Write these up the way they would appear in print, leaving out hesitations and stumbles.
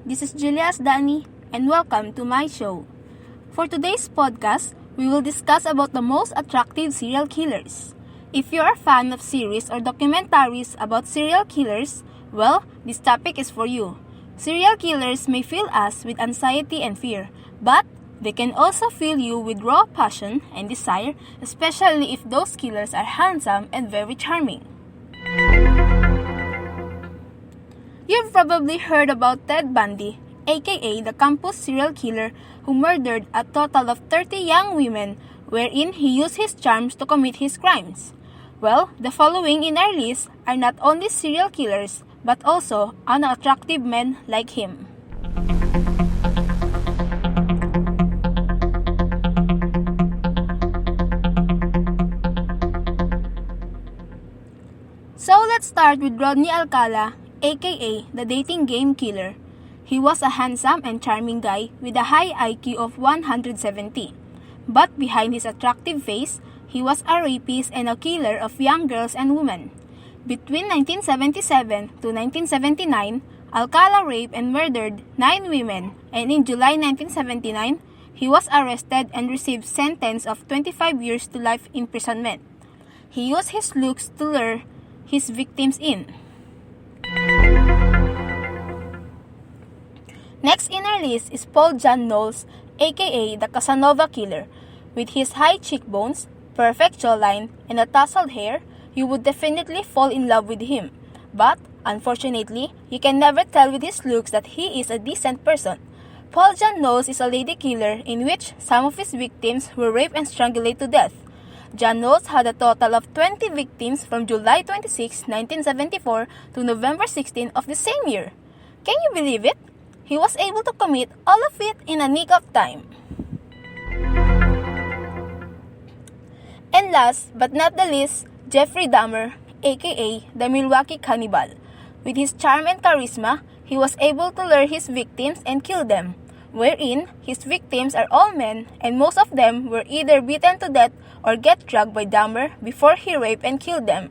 this is Julia Asdani and welcome to my show. For today's podcast, we will discuss about the most attractive serial killers. If you are a fan of series or documentaries about serial killers, well, this topic is for you. Serial killers may fill us with anxiety and fear, but they can also fill you with raw passion and desire, especially if those killers are handsome and very charming. You've probably heard about Ted Bundy, aka the campus serial killer who murdered a total of 30 young women, wherein he used his charms to commit his crimes. Well, the following in our list are not only serial killers, but also unattractive men like him. So let's start with Rodney Alcala, aka the dating game killer. He was a handsome and charming guy with a high IQ of 170. But behind his attractive face, he was a rapist and a killer of young girls and women. Between 1977 to 1979, Alcala raped and murdered 9 women, and in July 1979, he was arrested and received sentence of 25 years to life imprisonment. He used his looks to lure his victims in. Next in our list is Paul John Knowles, aka the Casanova Killer. With his high cheekbones, perfect jawline, and a tousled hair, you would definitely fall in love with him. But, unfortunately, you can never tell with his looks that he is a decent person. Paul John Knowles is a lady killer in which some of his victims were raped and strangulated to death. John Knowles had a total of 20 victims from July 26, 1974 to November 16 of the same year. Can you believe it? He was able to commit all of it in a nick of time. And last but not the least, Jeffrey Dahmer, aka the Milwaukee Cannibal. With his charm and charisma, he was able to lure his victims and kill them, wherein his victims are all men and most of them were either beaten to death or get drugged by Dahmer before he raped and killed them.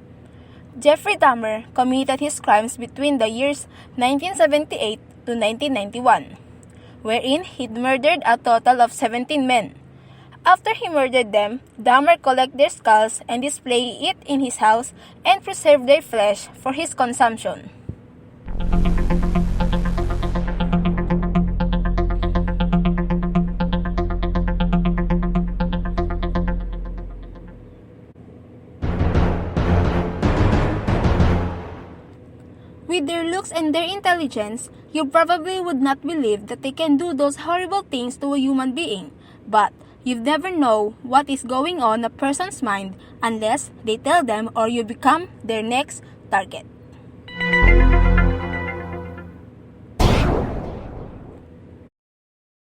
Jeffrey Dahmer committed his crimes between the years 1978 to 1991, wherein he murdered a total of 17 men. After he murdered them, Dahmer collected their skulls and displayed it in his house and preserved their flesh for his consumption. With their looks and their intelligence, you probably would not believe that they can do those horrible things to a human being. But you never know what is going on a person's mind unless they tell them or you become their next target.